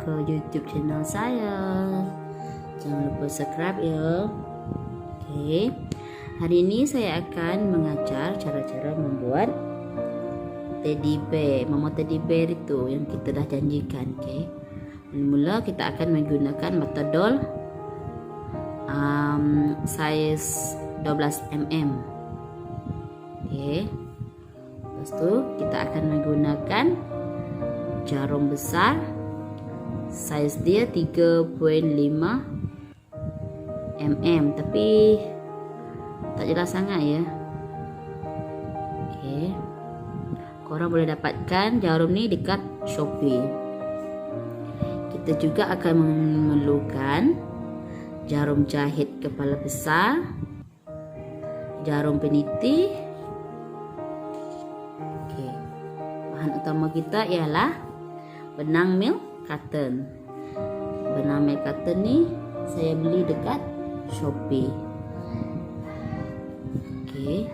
ke YouTube channel saya. Jangan lupa subscribe ya. Oke. Hari ini saya akan mengajar cara-cara membuat teddy bear, mama teddy bear itu yang kita dah janjikan. Oke. Mula kita akan menggunakan mata doll size 12 mm. Oke. Lepas tu kita akan menggunakan jarum besar, size dia 3.5 mm, tapi tak jelas sangat ya. Okey. Korang boleh dapatkan jarum ni dekat Shopee. Kita juga akan memerlukan jarum jahit kepala besar, jarum peniti. Bahan utama kita ialah benang milk carton. Benang milk carton ni saya beli dekat Shopee. Okey.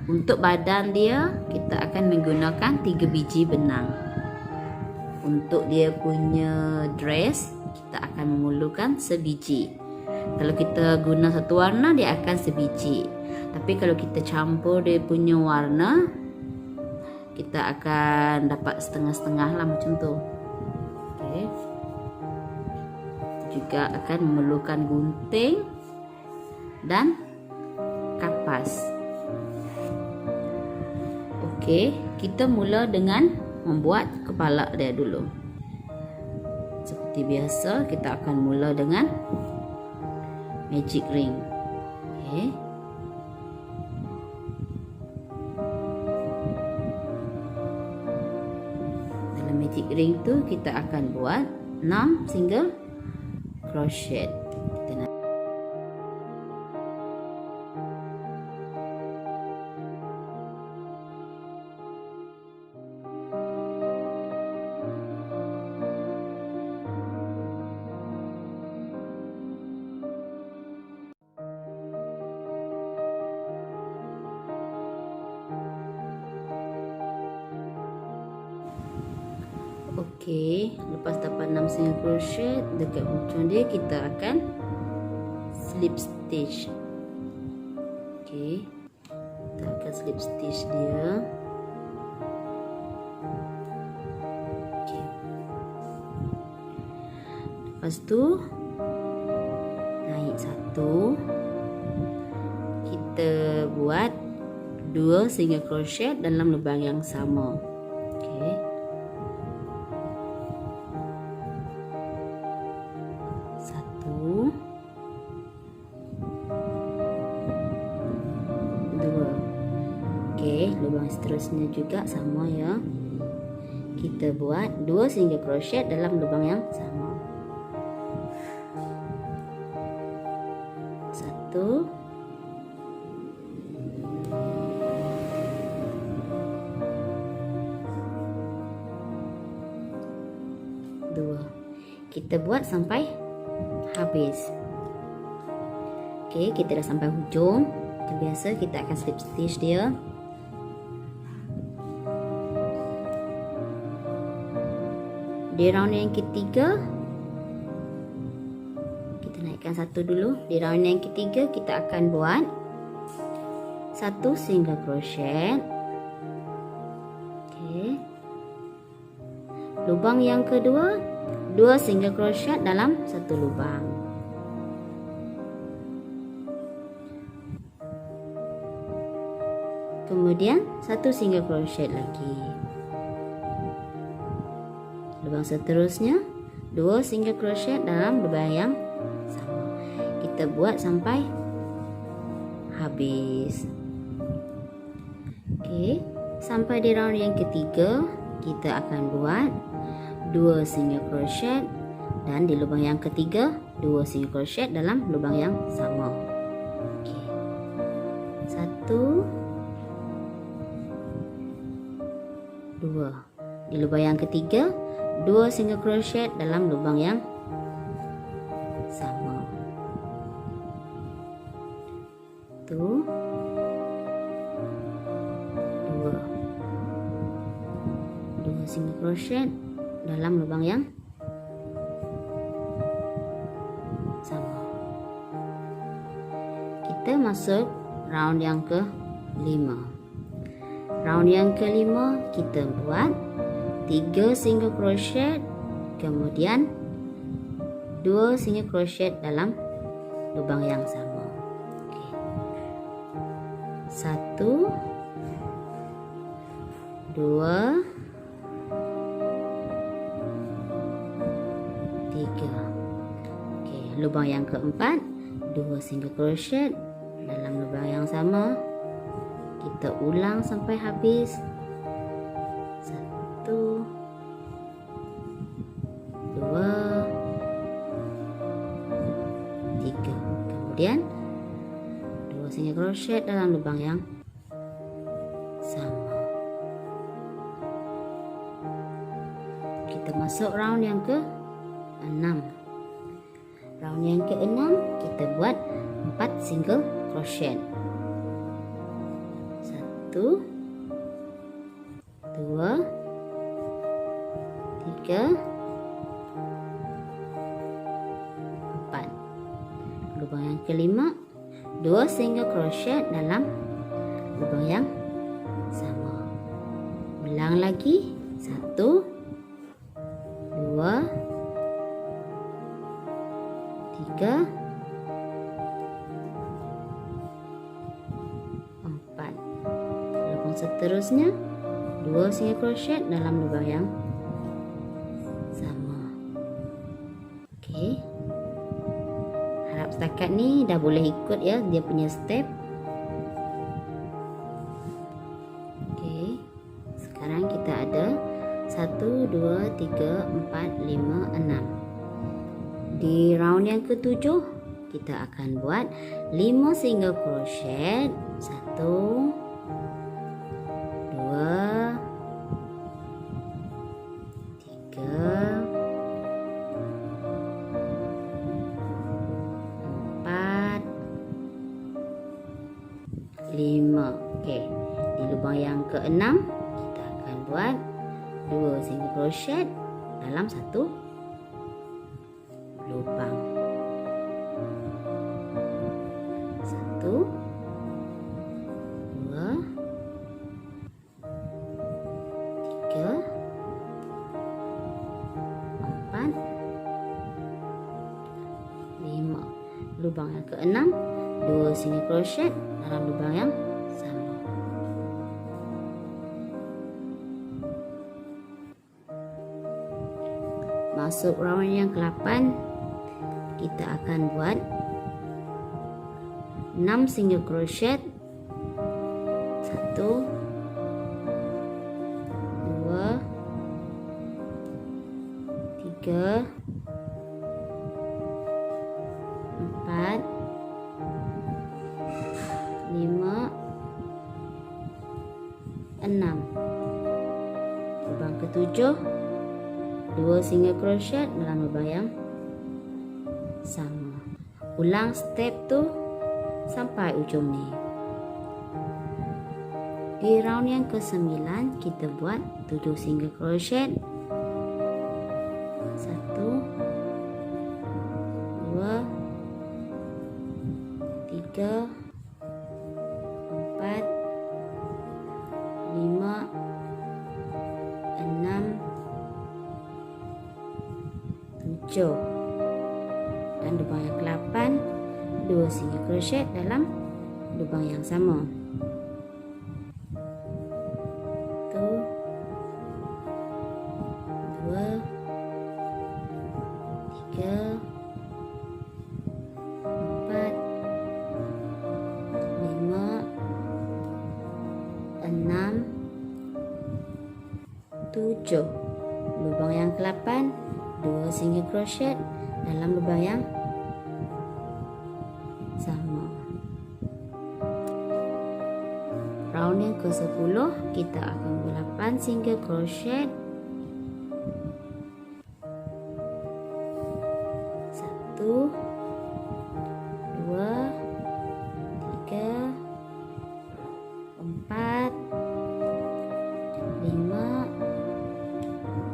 Untuk badan dia kita akan menggunakan 3 biji benang. Untuk dia punya dress kita akan memerlukan sebiji. Kalau kita guna satu warna dia akan sebiji. Tapi kalau kita campur dia punya warna, kita akan dapat setengah-setengah lah macam tu. Okay. Juga akan memerlukan gunting dan kapas. Okey, kita mula dengan membuat kepala dia dulu. Seperti biasa, kita akan mula dengan magic ring. Okey. Magic ring tu kita akan buat 6 single crochet. Okey, lepas dapat 6 single crochet dekat hujung dia, kita akan slip stitch. Okey, kita akan slip stitch dia. Okey. Lepas tu naik satu, kita buat 2 single crochet dalam lubang yang sama. Okey. Lubang seterusnya juga sama ya. Kita buat 2 single crochet dalam lubang yang sama. 1, 2. Kita buat sampai habis. Okey, kita dah sampai hujung. Seperti biasa kita akan slip stitch dia. Di round yang ketiga kita naikkan satu dulu. Di round yang ketiga kita akan buat 1 single crochet. Okey. Lubang yang kedua 2 single crochet dalam satu lubang. Kemudian 1 single crochet lagi. Lubang seterusnya 2 single crochet dalam lubang yang sama. Kita buat sampai habis. Okey, sampai di round yang ketiga kita akan buat 2 single crochet dan di lubang yang ketiga 2 single crochet dalam lubang yang sama. Okey. 1, 2. Di lubang yang ketiga 2 single crochet dalam lubang yang sama. Tuh. 2 single crochet dalam lubang yang masuk round yang ke-5. Round yang ke-5 kita buat 3 single crochet, kemudian 2 single crochet dalam lubang yang sama. Okey. 1 2 3. Okey, lubang yang keempat, 2 single crochet dalam lubang yang sama. Kita ulang sampai habis. 1 2 3. Kemudian 2 single crochet dalam lubang yang sama. Kita masuk round yang ke-6. Round yang ke-6 kita buat 4 single crochet. 1 2 3 4. Lubang yang ke-5, 2 single crochet dalam lubang yang sama. Ulang lagi. 1 2 3 4. Lubang seterusnya 2 single crochet dalam lubang yang sama. Okey. Harap setakat ni dah boleh ikut ya dia punya step. Okey. Sekarang kita ada 1 2 3 4 5 6. Di round yang ke-7 kita akan buat 5 single crochet. 1 2 3 4 5. Okey, di lubang yang ke-6 kita akan buat 2 single crochet dalam satu lubang. 1 2 3 4 5. Lubang yang ke-6, 2 single crochet dalam lubang yang sama. Masuk round yang ke-8, kita akan buat 6 single crochet. 1 2 3 4 5 6. Lubang ke-7, 2 single crochet dalam lubang yang sama. Ulang step tu sampai ujung ni. Di round yang ke-9 kita buat 7 single crochet. 1 2 3 4 5 6 7. Dan lubang yang ke-8, 2 single crochet dalam lubang yang sama. 1 2 3 4 5 6 7. Lubang yang ke-8, 2 single crochet dalam lubang yang sama. Round yang ke-10 kita akan buat 8 single crochet. 1 2 3 4 5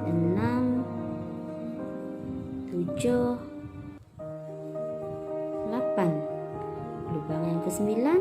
6 7 8. Lubang yang ke-9,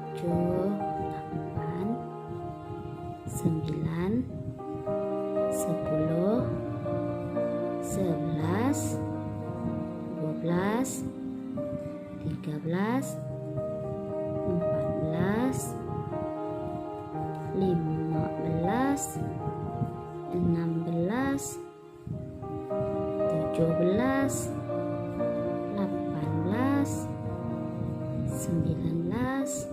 8, 9, 10, 11, 12, 13, 14, 15, 16, 17, 18, 19,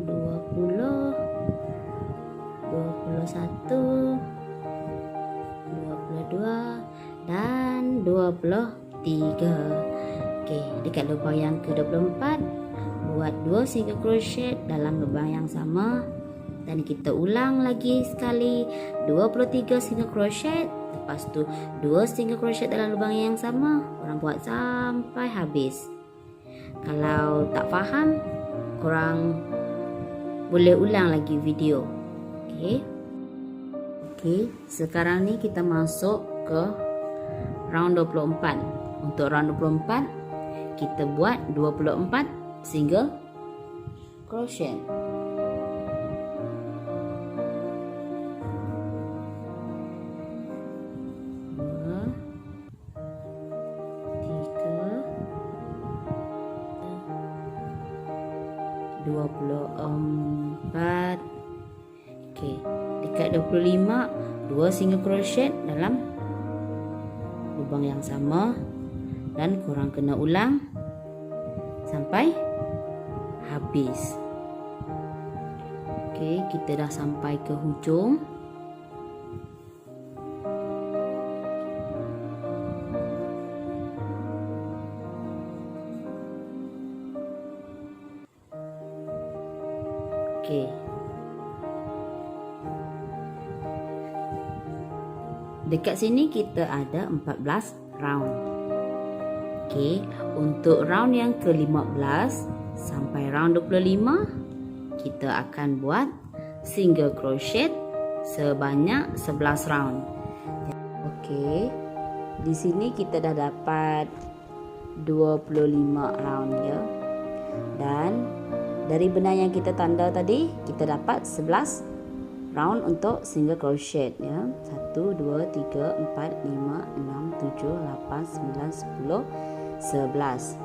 20, 21, 22, dan 23. Oke, dekat lubang yang ke-24 buat 2 single crochet dalam lubang yang sama, dan kita ulang lagi sekali 23 single crochet, lepas tu 2 single crochet dalam lubang yang sama. Korang buat sampai habis. Kalau tak faham, korang boleh ulang lagi video. Okey, sekarang ni kita masuk ke round 24. Untuk round 24 kita buat 24 single crochet. Dua puluh empat. Okey, dekat 25 2 single crochet dalam lubang yang sama dan korang kena ulang sampai habis. Okey, kita dah sampai ke hujung. Okey. Dekat sini kita ada 14 round. Okey, untuk round yang ke-15 sampai round 25 kita akan buat single crochet sebanyak 11 round. Okey, di sini kita dah dapat 25 round ya. Dan dari benang yang kita tanda tadi, kita dapat 11 round untuk single crochet ya. 1 2 3 4 5 6 7 8 9 10 11.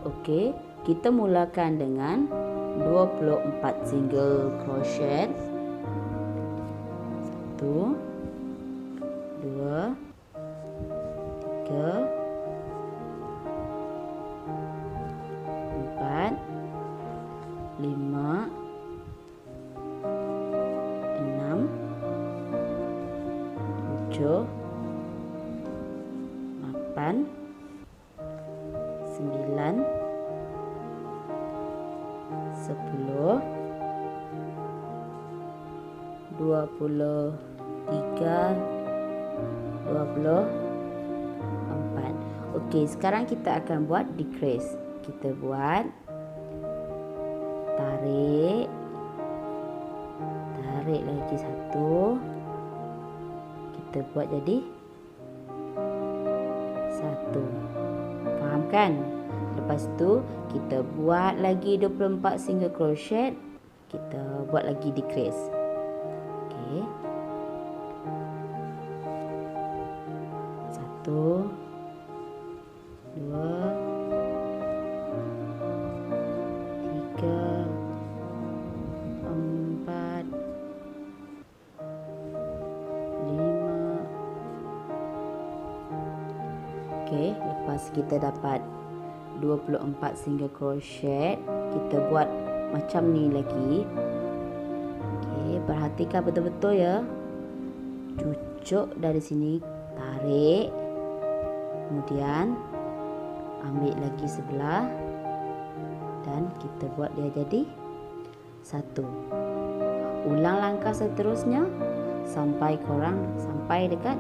Okey, kita mulakan dengan 24 single crochet. 1 2 3 4 5 7 8 9 10 23 24. Okey, sekarang kita akan buat decrease. Kita buat tarik lagi satu. Kita buat jadi satu. Faham kan? Lepas tu kita buat lagi 24 single crochet. Kita buat lagi decrease. Okey. 1 2 3 4 5. Okey, lepas kita dapat 24 single crochet, kita buat macam ni lagi. Okey, perhatikan betul-betul ya. Cucuk dari sini, tarik. Kemudian ambil lagi sebelah dan kita buat dia jadi satu. Ulang langkah seterusnya sampai korang sampai dekat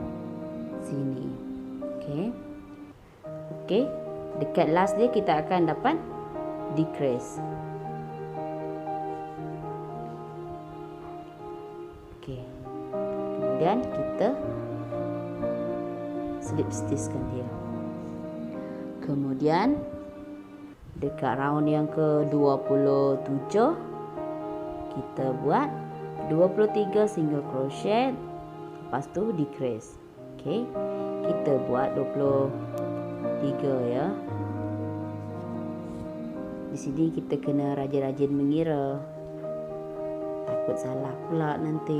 sini. Okey. Okey, dekat last dia kita akan dapat decrease. Okey. Kemudian kita slip stitchkan dia. Kemudian dekat round yang ke-27 kita buat 23 single crochet, lepas tu decrease. Okey, kita buat 23 ya. Di sini kita kena rajin-rajin mengira, takut salah pula nanti.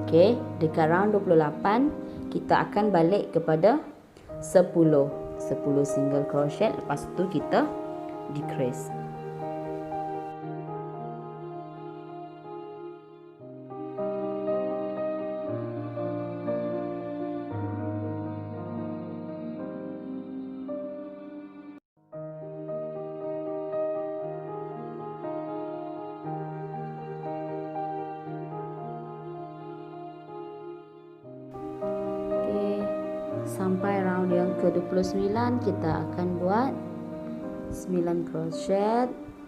Okey, dekat round 28 kita akan balik kepada 10 single crochet, lepas tu kita decrease. Sampai round yang ke-29 kita akan buat 9 crochet,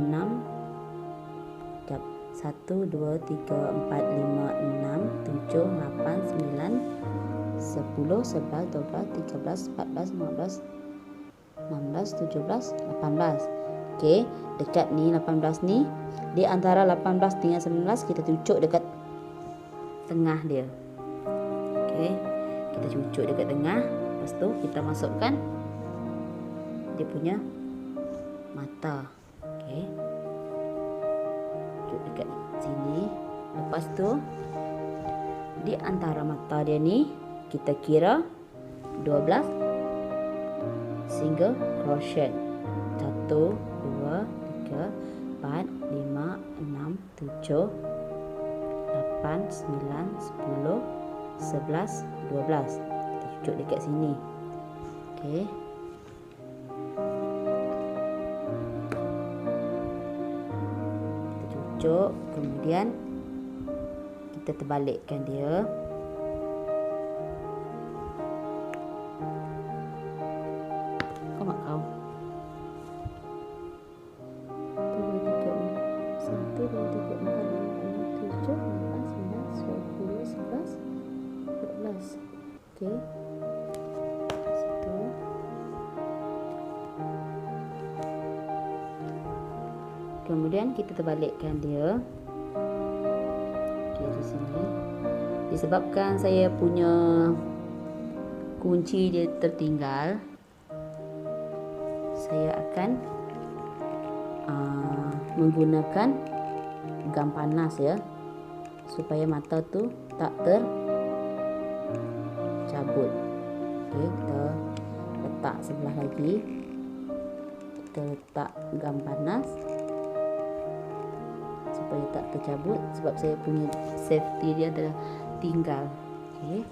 6, 1, 2, 3, 4, 5, 6, 7, 8, 9, 10, 11, 12, 13, 14, 15, 16, 17, 18. Okey, dekat ni 18 ni, di antara 18 dengan 19 kita cucuk dekat tengah dia. Okey, kita cucuk dekat tengah. Lepas tu kita masukkan dia punya mata. Okey, cucuk dekat sini. Lepas tu di antara mata dia ni kita kira 12 single crochet. 1, 2, 3, 4, 5, 6, 7, 8, 9, 10, 11, 12. Kita cucuk dekat sini. Okey. Kita cucuk, kemudian kita terbalikkan dia. Kau mak kau. 1, 2, 3, 4, 5, 6, 7, 8, 9, 10, 11, 12. Okey. Situ. Kemudian kita terbalikkan dia. Okey, di sini. Disebabkan saya punya kunci dia tertinggal, saya akan menggunakan gam panas ya, supaya mata tu tak tercabut. Okey, kita letak sebelah lagi. Kita letak gam panas supaya tak tercabut, sebab saya punya safety dia adalah tinggal. Okey.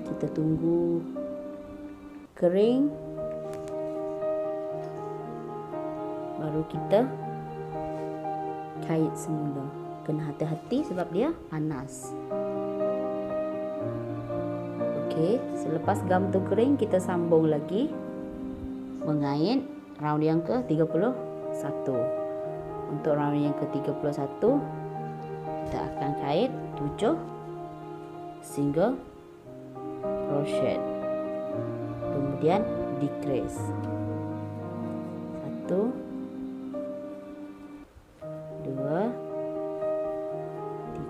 Kita tunggu kering, baru kita kait semula. Kena hati-hati sebab dia panas. Okey, selepas gam tu kering, kita sambung lagi mengait round yang ke-31. Untuk round yang ke-31 kita akan kait 7 single crochet, kemudian decrease. 1, 2,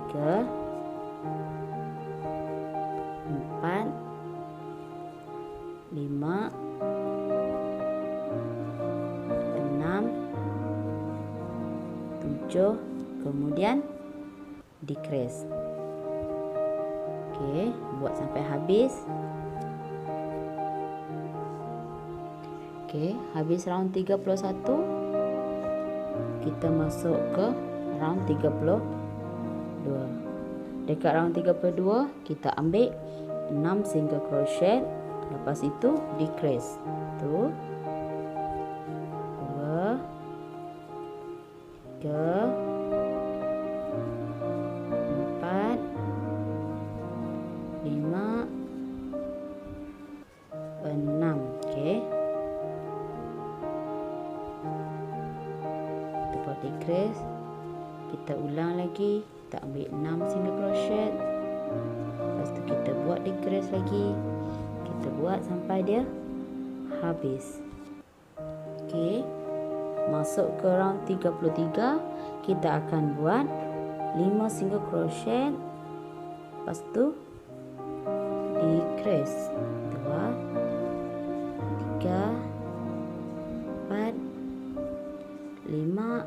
3, 4, 5, 6, kemudian decrease. Okey, buat sampai habis. Okey, habis round 31, kita masuk ke round 32. Dekat round 32, kita ambil 6 single crochet, lepas itu decrease. 1 2 3 4 5 6. Okey, kita buat decrease, kita ulang lagi, kita ambil 6 single crochet, lepas tu kita buat decrease lagi, kita buat sampai dia habis. Okey, masuk ke round 33, kita akan buat 5 single crochet, lepas tu decrease. 2 3 4 5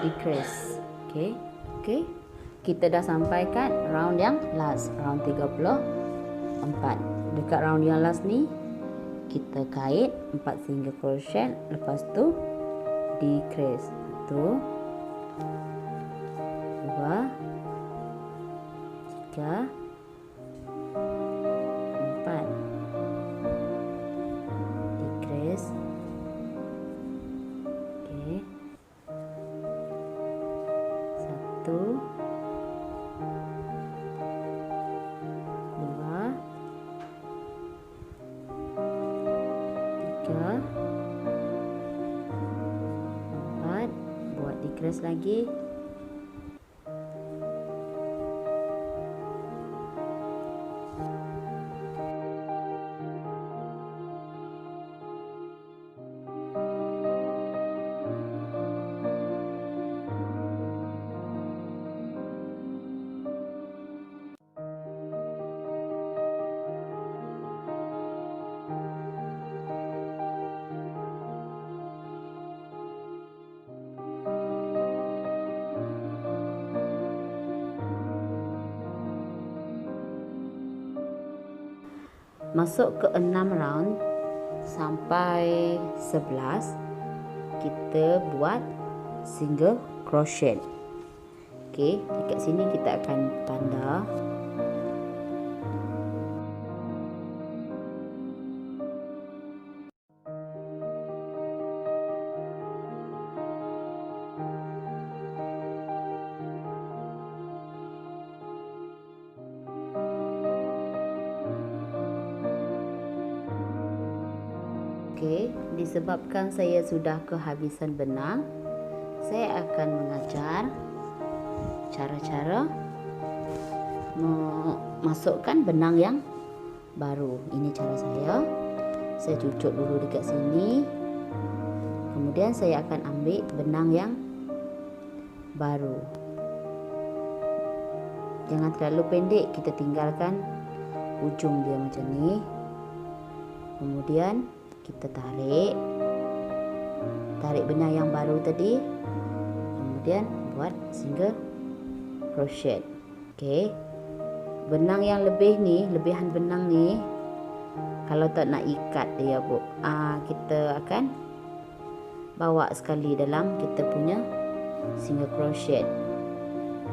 decrease. Okey. Kita dah sampai kat round yang last, round 34. Dekat round yang last ni, kita kait 4 single crochet, lepas tu decrease. 1 2 3 4 decrease. Okey, 1 2 3 4, buat decrease lagi. Masuk ke 6 round sampai 11, kita buat single crochet. Okey, dekat sini kita akan tanda. Okey, disebabkan saya sudah kehabisan benang, saya akan mengajar cara-cara memasukkan benang yang baru. Ini cara saya. Saya cucuk dulu dekat sini. Kemudian saya akan ambil benang yang baru. Jangan terlalu pendek, kita tinggalkan ujung dia macam ni. Kemudian kita tarik benang yang baru tadi, kemudian buat single crochet. Okey, benang yang lebihan benang ni, kalau tak nak ikat dia kita akan bawa sekali dalam kita punya single crochet.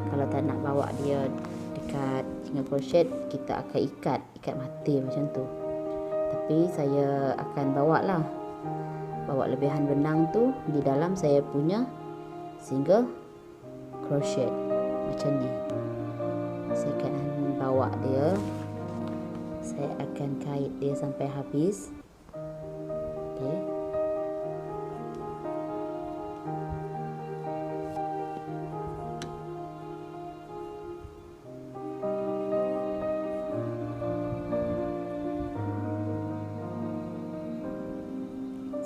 Kalau tak nak bawa dia dekat single crochet, kita akan ikat mati macam tu. Tapi saya akan bawa lebihan benang tu di dalam saya punya single crochet macam ni. Saya akan bawa dia, saya akan kait dia sampai habis. Okey,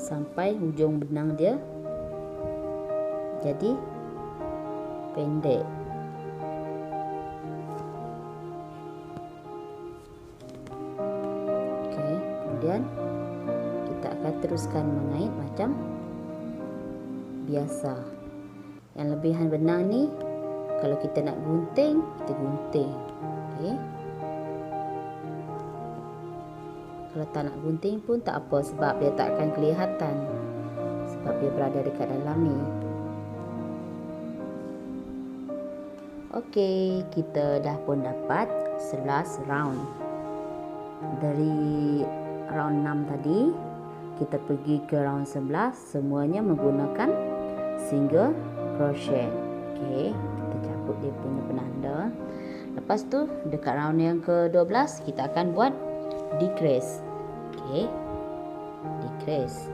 sampai hujung benang dia jadi pendek. Okey, kemudian kita akan teruskan mengait macam biasa. Yang lebihan benang ni, kalau kita nak gunting, kita gunting. Okey. Kalau tak nak gunting pun tak apa, sebab dia tak akan kelihatan, sebab dia berada dekat dalam ni. Okey, kita dah pun dapat 11 round. Dari round 6 tadi, kita pergi ke round 11, semuanya menggunakan single crochet. Okey, kita cabut dia punya penanda. Lepas tu, dekat round yang ke-12, kita akan buat decrease. Okey, decrease.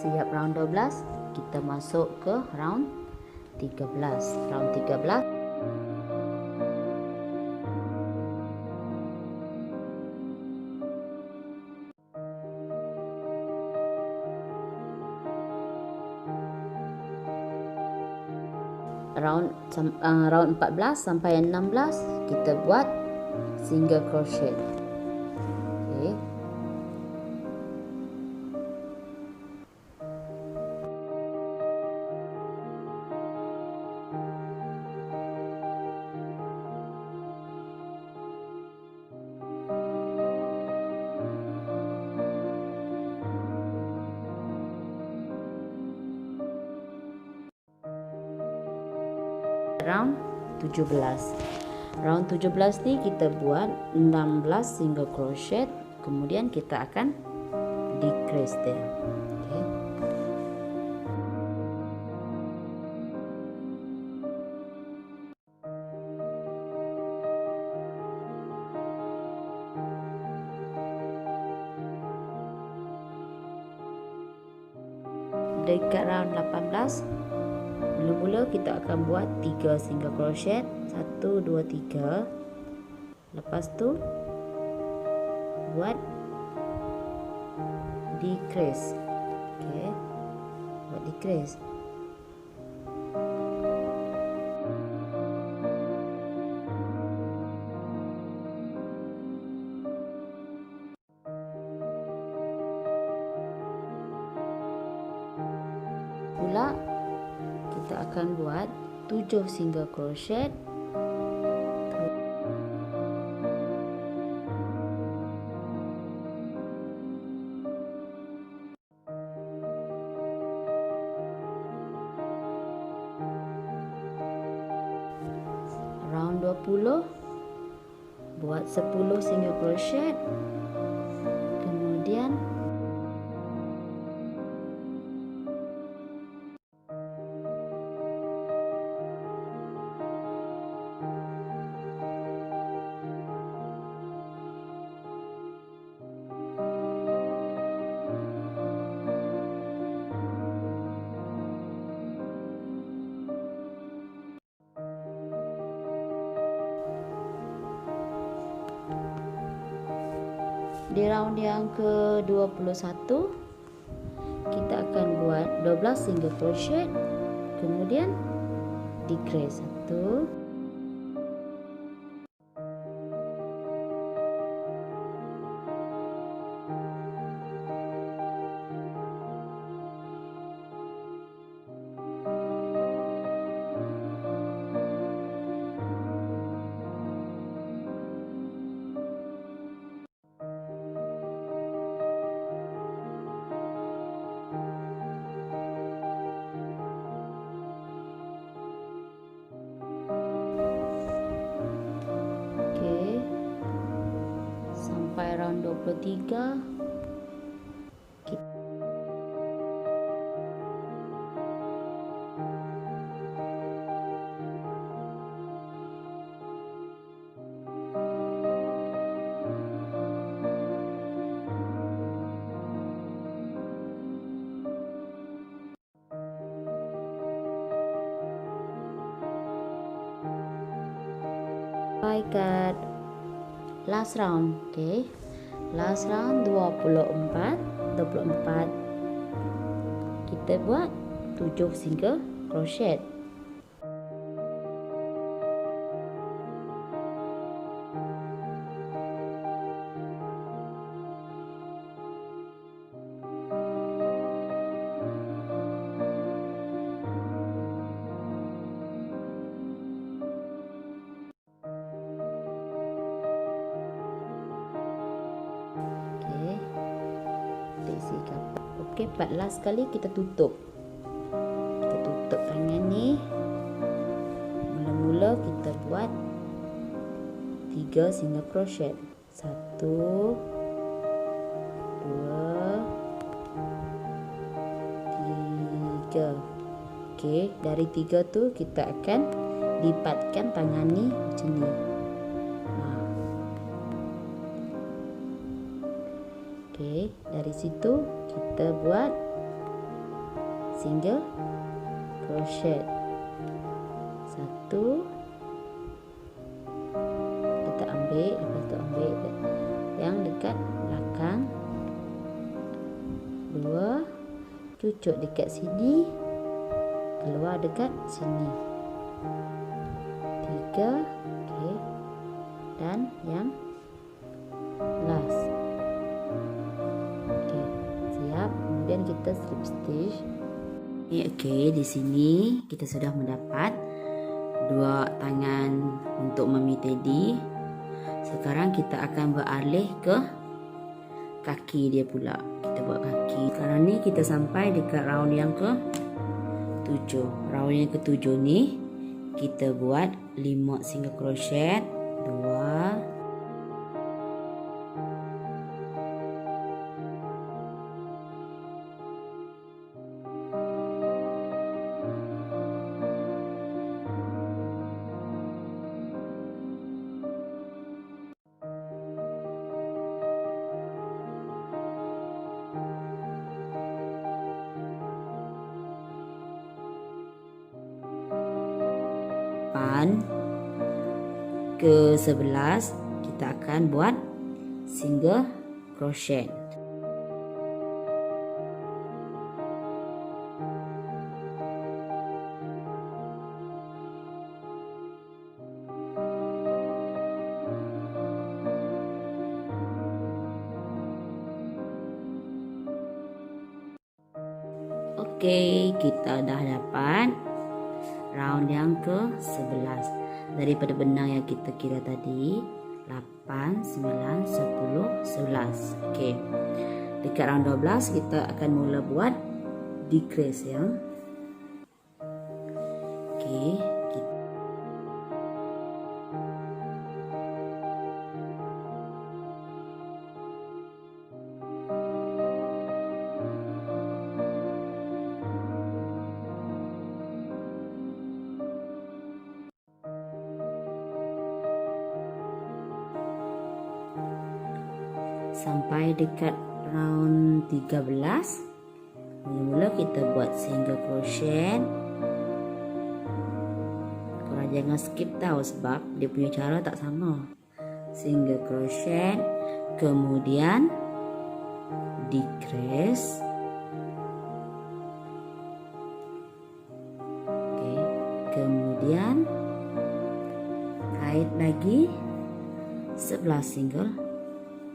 Siap round 12, kita masuk ke round 13. Round 13, round 14 sampai 16 kita buat single crochet. Okey. Round 17. Round 17 ni kita buat 16 single crochet, kemudian kita akan decrease dia. Okey. Dekat round 18, mula-mula kita akan buat 3 single crochet, 1 2 3. Lepas tu buat decrease. Okey. Buat decrease. Pula kita akan buat 7 single crochet, round 20 buat 10 single crochet, kemudian di round yang ke-21 kita akan buat 12 single crochet, kemudian decrease 1, sampai round 23 kita kat last round. Okey, last round 24 kita buat 7 single crochet. Okey, 14 kali kita tutup. Kita tutup tangan ni. Mula-mula kita buat 3 single crochet. 1 2 3. Okey, dari 3 tu kita akan lipatkan tangan ni macam ni. Okey, dari situ kita buat single crochet. 1 kita ambil, lepas tu ambil yang dekat belakang. 2 cucuk dekat sini, keluar dekat sini. 3, okey. Dan yang last. Kemudian kita slip stitch. Okey, di sini kita sudah mendapat 2 tangan untuk Mami Teddy. Sekarang kita akan beralih ke kaki dia pula. Kita buat kaki. Sekarang ni kita sampai dekat round yang ke-7. Round yang ke-7 ni kita buat 5 single crochet, 2 ke 11 kita akan buat single crochet. Okey, kita dah dapat round yang ke-11 daripada benang yang kita kira tadi. 8, 9, 10, 11. Okey. Dekat round 12 kita akan mula buat decrease ya. Okey. Sampai dekat round 13, mula-mula kita buat single crochet. Korang jangan skip tau sebab dia punya cara tak sama. Single crochet, kemudian decrease. Okay. Kemudian kait lagi 11 single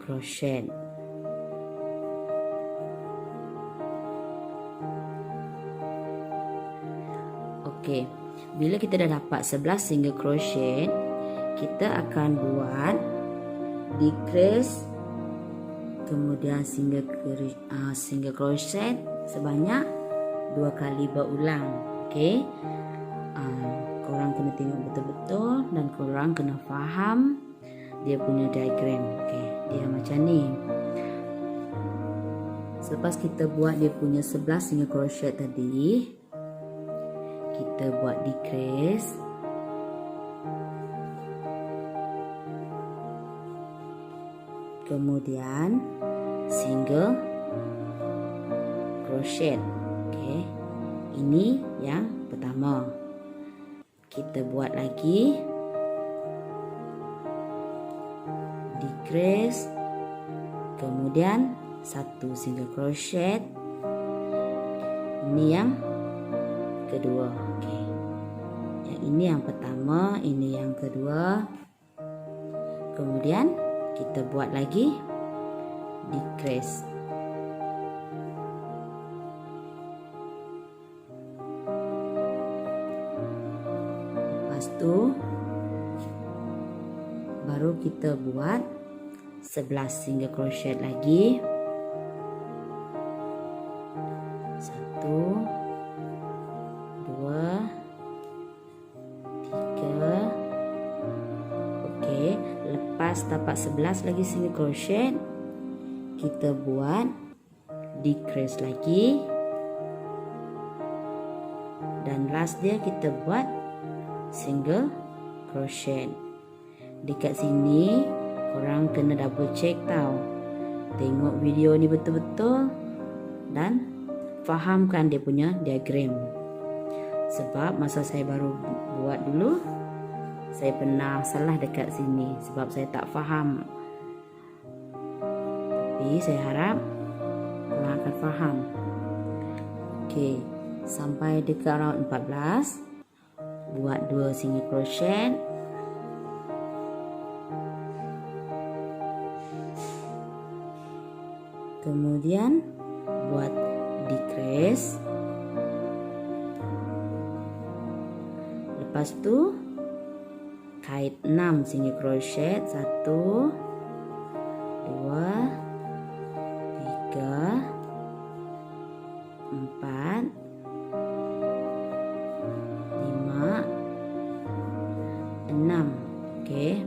crochet. Okey, bila kita dah dapat 11 single crochet, kita akan buat decrease, kemudian single crochet sebanyak 2 kali berulang. Okey, korang kena tengok betul-betul dan korang kena faham dia punya diagram. Okey, dia macam ni. Selepas kita buat dia punya 11 single crochet tadi, kita buat decrease. Kemudian single crochet. Okey. Ini yang pertama. Kita buat lagi decrease, Kemudian 1 single crochet. Ini yang kedua. Oke. Yang ini yang pertama, ini yang kedua. Kemudian kita buat lagi decrease. Lepas tu baru kita buat 11 single crochet lagi. 1 2 3. Okey, lepas dapat 11 lagi single crochet, kita buat decrease lagi. Dan last dia kita buat single crochet. Dekat sini korang kena double check tau. Tengok video ni betul-betul dan fahamkan dia punya diagram. Sebab masa saya baru buat dulu, saya pernah salah dekat sini sebab saya tak faham. Tapi saya harap korang akan faham. Okey, sampai dekat round 14, buat 2 single crochet. Kemudian buat decrease. Lepas tu kait 6 single crochet. 1 2 3 4 5 6. Okey.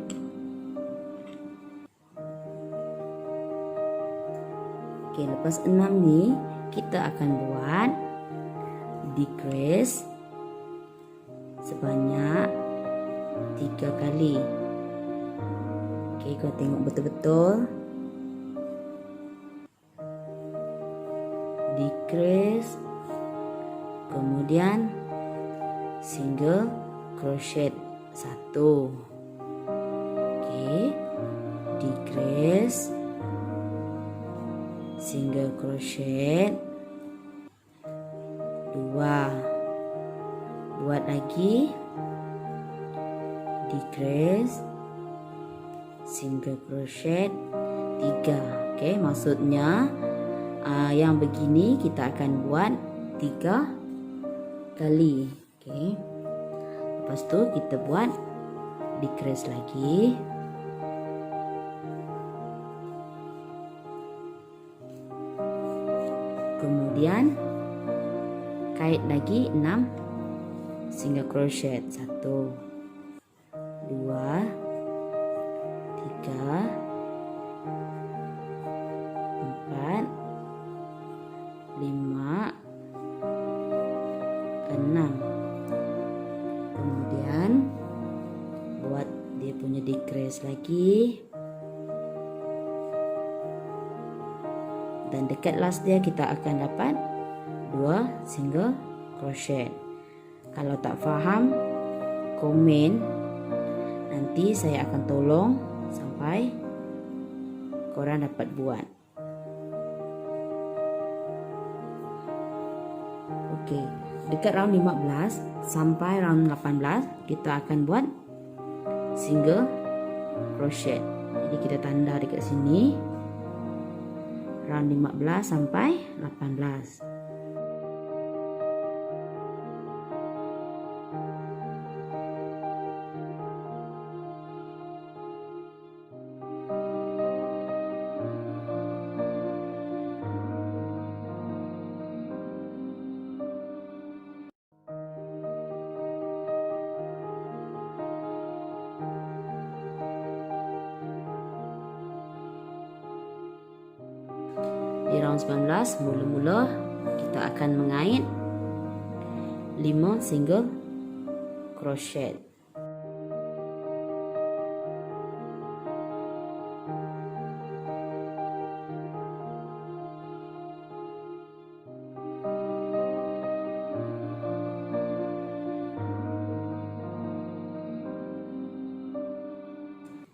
Okey, lepas 6 ni kita akan buat decrease sebanyak 3 kali. Okey, kau tengok betul-betul. Decrease, kemudian single crochet 1. Okey, decrease, single crochet 2. Buat lagi decrease, single crochet 3. Okey, maksudnya yang begini kita akan buat 3 kali. Okey. Lepas tu kita buat decrease lagi. Kemudian kait lagi 6 single crochet. 1 2 3 4 5 6. Kemudian buat dia punya decrease lagi. Dan dekat last dia kita akan dapat 2 single crochet. Kalau tak faham, komen. Nanti saya akan tolong sampai korang dapat buat. Okey, dekat round 15 sampai round 18 kita akan buat single crochet. Jadi kita tanda dekat sini round 15 sampai 18. Di round 19 mula-mula kita akan mengait 5 single crochet.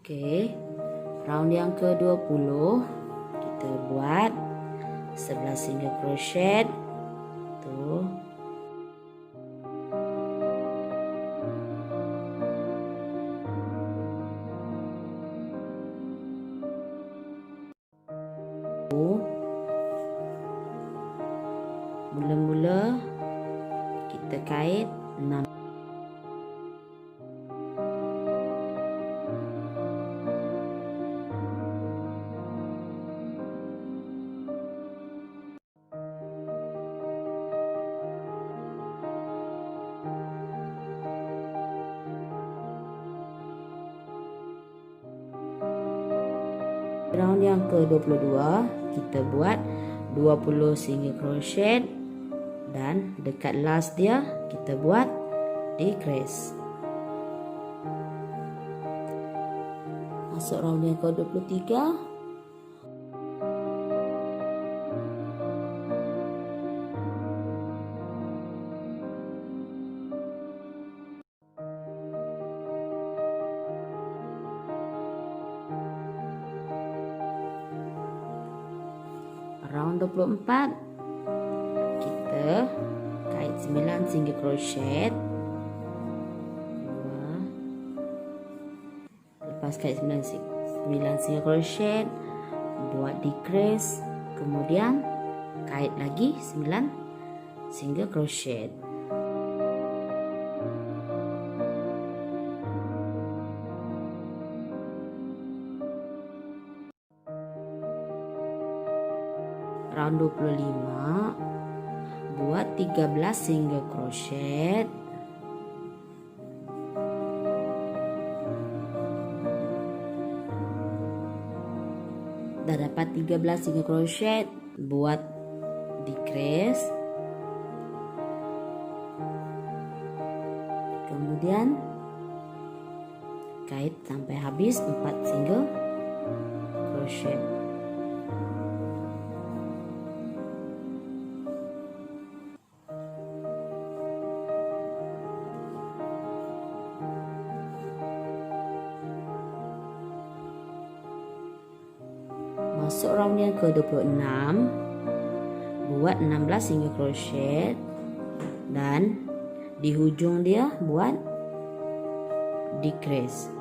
Okey, round yang ke-20 kita buat 11 single crochet tuh. Mula-mula kita kait 6. Round yang ke-22 kita buat 20 single crochet dan dekat last dia kita buat decrease. Masuk round yang ke-23. Round 24 kita kait 9 single crochet. Lepas kait 9 single crochet, buat decrease, kemudian kait lagi 9 single crochet. Round 25 buat 13 single crochet. Dah dapat 13 single crochet, buat decrease. Kemudian kait sampai habis 4 single crochet. Masuk round yang ke-26, buat 16 single crochet dan di hujung dia buat decrease.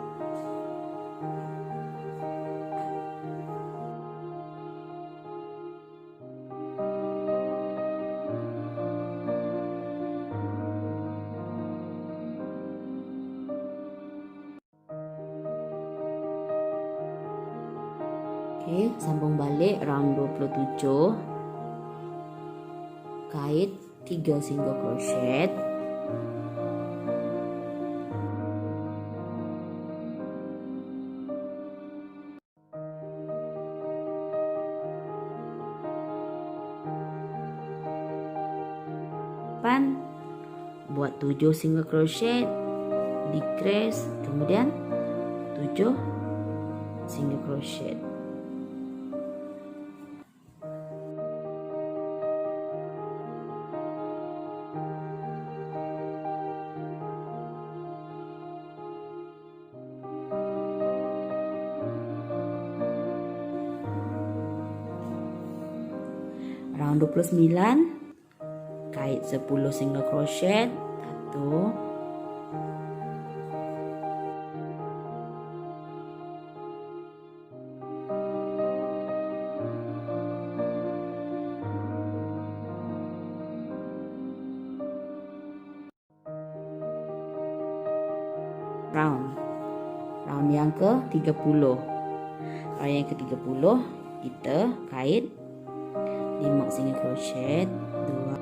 Okey, sambung balik round 27. Kait 3 single crochet. Buat 7 single crochet, decrease, kemudian 7 single crochet. Round 29, kait 10 single crochet, 1, round yang ke-30. Round yang ke-30 kita kait 5 single crochet, 2,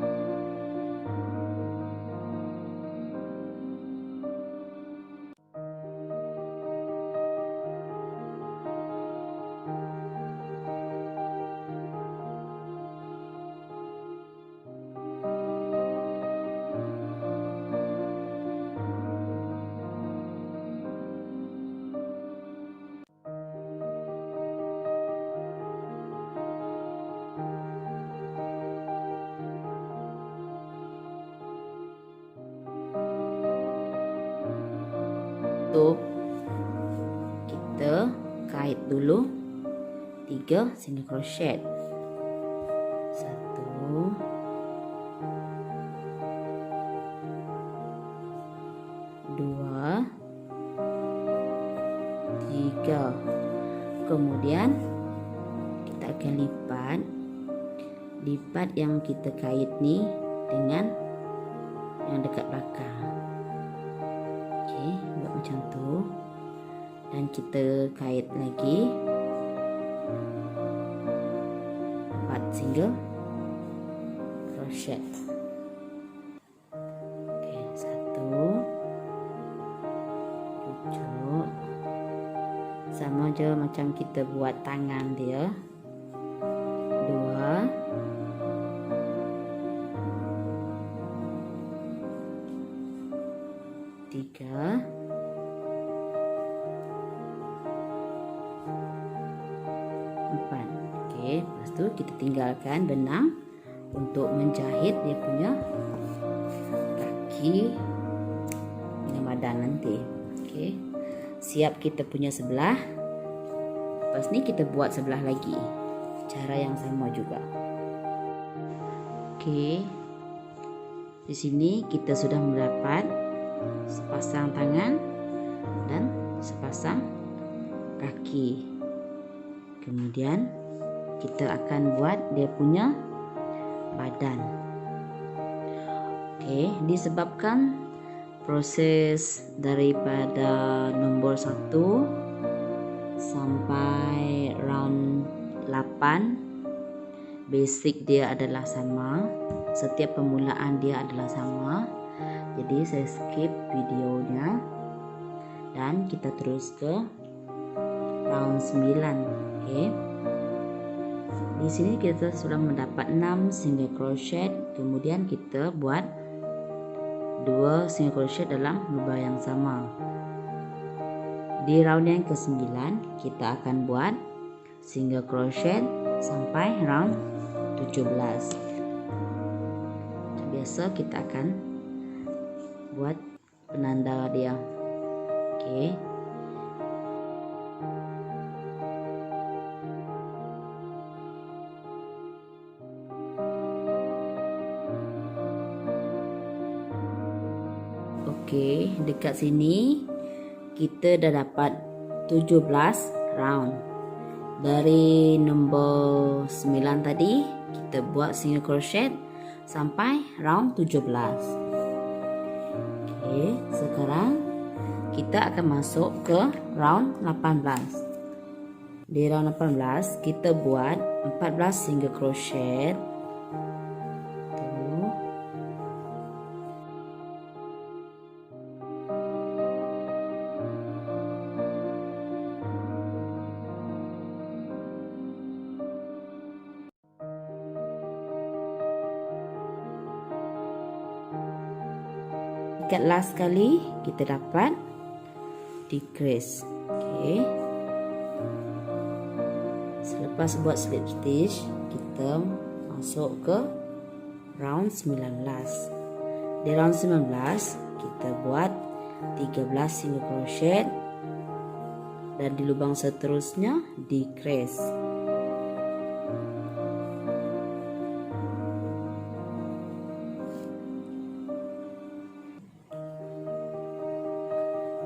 kita kait dulu 3 single crochet. 1, 2, 3. Kemudian kita akan lipat yang kita kait nih dengan yang dekat belakang. Okey, buat macam tu. Dan kita kait lagi 4 single crochet. Okey, 1 cucuk. Sama je macam kita buat tangan dia. 2, 3, 4. Okey, lepas tu kita tinggalkan benang untuk menjahit dia punya kaki dengan badan nanti. Okey, siap kita punya sebelah. Lepas ni kita buat sebelah lagi, cara yang sama juga. Okey, di sini kita sudah mendapat sepasang tangan dan sepasang kaki. Kemudian kita akan buat dia punya badan. Okey, disebabkan proses daripada nombor 1 sampai round 8 basic dia adalah sama. Setiap permulaan dia adalah sama. Jadi saya skip videonya dan kita terus ke round 9. Okey. Di sini kita sudah mendapat 6 single crochet, kemudian kita buat 2 single crochet dalam lubang yang sama. Di round yang ke-9 kita akan buat single crochet sampai round 17. Biasa kita akan buat penanda dia. Okey. Okey, dekat sini kita dah dapat 17 round. Dari nombor 9 tadi kita buat single crochet sampai round 17. Okey, sekarang kita akan masuk ke round 18. Di round 18 kita buat 14 single crochet. Dekat last kali kita dapat decrease. Okey. Selepas buat slip stitch, kita masuk ke round 19. Di round 19 kita buat 13 single crochet dan di lubang seterusnya decrease.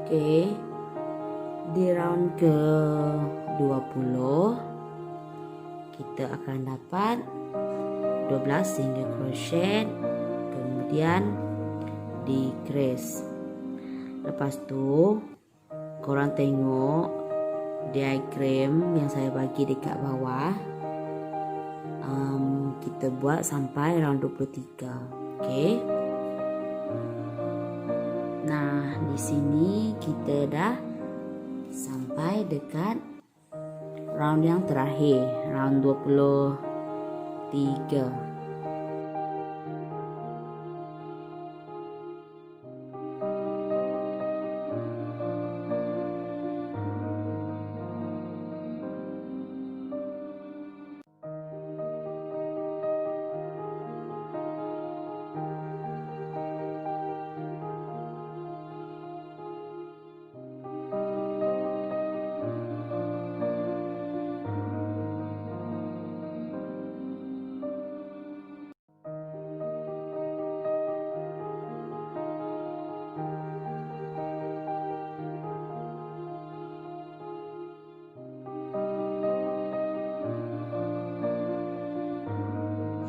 Okey, di round ke-20 kita akan dapat 12 single crochet, kemudian decrease. Lepas tu korang tengok diagram yang saya bagi dekat bawah. Kita buat sampai round 23. Okey. Nah, di sini kita dah sampai dekat round yang terakhir, round 23.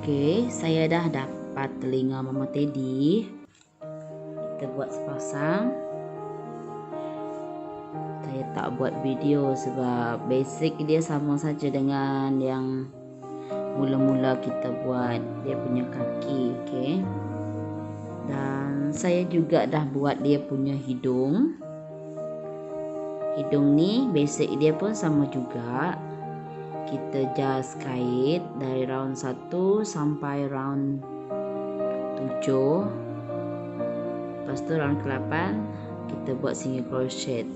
Oke, saya dah dapat telinga Mama Teddy. Kita buat sepasang. Saya tak buat video sebab basic dia sama saja dengan yang mula-mula kita buat dia punya kaki, okey. Dan saya juga dah buat dia punya hidung. Hidung ni basic dia pun sama juga. Kita jas kait dari round 1 sampai round 7. Lepas tu round ke-8 kita buat single crochet.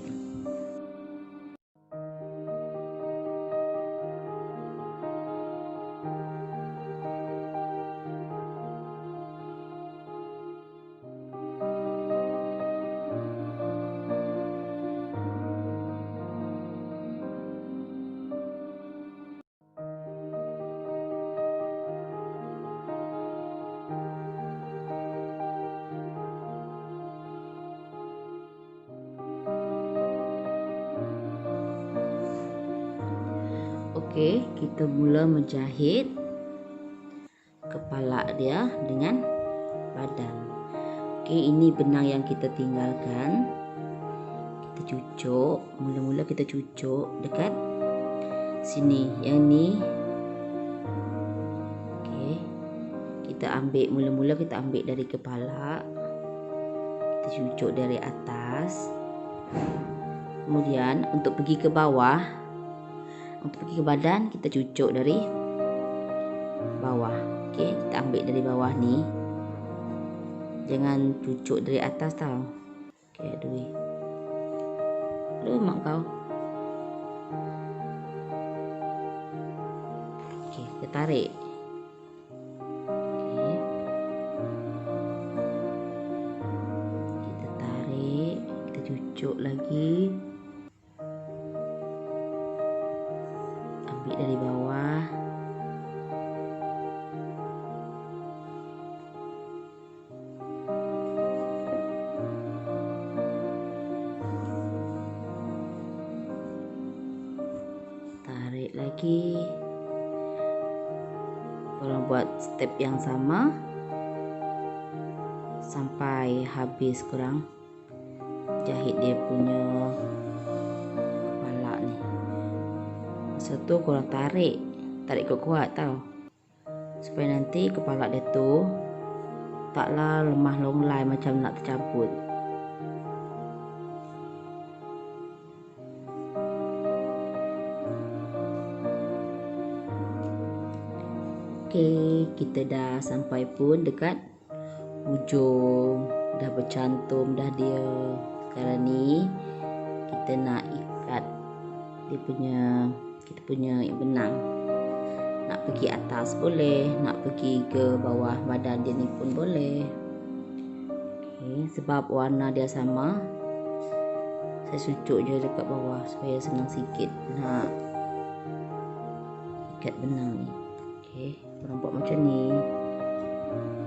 Okey, kita mula menjahit kepala dia dengan badan. Okey, ini benang yang kita tinggalkan. Kita cucuk, mula-mula kita cucuk dekat sini. Yang ni okey. Kita ambil mula-mula kita ambil dari kepala. Kita cucuk dari atas. Kemudian untuk pergi ke bawah, untuk pergi ke badan kita cucuk dari bawah. Okey, kita ambil dari bawah ni. Jangan cucuk dari atas tau. Okey, aduh. Aduh mak kau. Okey, kita tarik. Okey. Kita tarik, kita cucuk lagi. Ambil dari bawah. Tarik lagi. Korang buat step yang sama sampai habis korang jahit dia punya kepala ni. Masa tu korang tarik kuat-kuat tau, supaya nanti kepala dia tu taklah lemah longlai macam nak tercabut. Okey, kita dah sampai pun dekat ujung. Dah bercantum dah dia. Sekarang ni kita nak ikat dia punya, kita punya benang. Nak pergi atas boleh, nak pergi ke bawah badan dia ni pun boleh. Okey, sebab warna dia sama, saya sucuk je dekat bawah supaya senang sikit nak ikat benang ni. Okey, korang buat macam ni.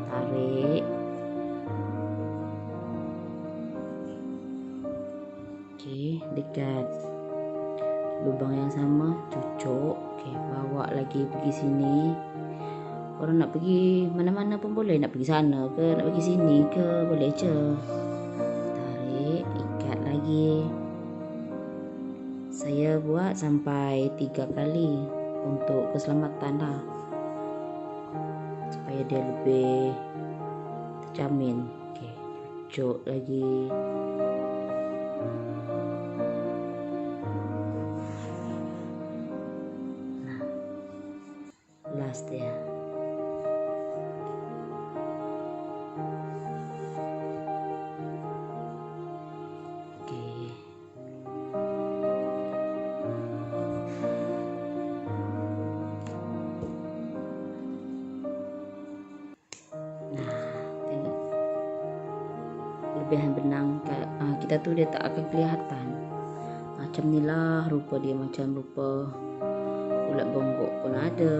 Tarik. Okey, dekat lubang yang sama cucuk. Okey, bawa lagi pergi sini. Korang nak pergi mana-mana pun boleh, nak pergi sana ke, nak pergi sini ke, boleh je. Tarik, ikat lagi. Saya buat sampai 3 kali untuk keselamatan lah, supaya dia lebih terjamin. Okey, cucuk lagi. Nah, last dia. Okey. Kelebihan benang kita tu dia tak akan kelihatan. Macam ni lah rupa dia, macam rupa ulat bonggok pun ada.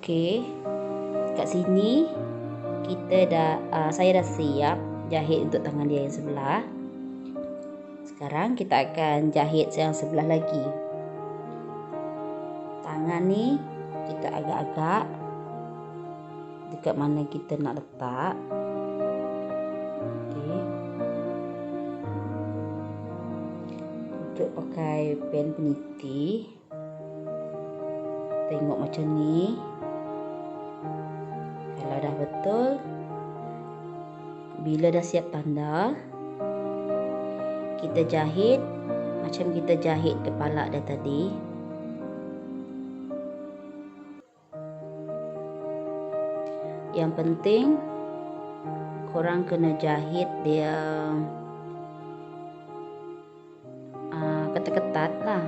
Okey. Kat sini saya dah siap jahit untuk tangan dia yang sebelah. Sekarang kita akan jahit yang sebelah lagi. Tangan ni kita agak-agak dekat mana kita nak letak. Okey. Untuk pakai pen peniti, tengok macam ni. Kalau dah betul, bila dah siap tanda, kita jahit macam kita jahit kepala dia tadi. Yang penting korang kena jahit dia ketat-ketat lah.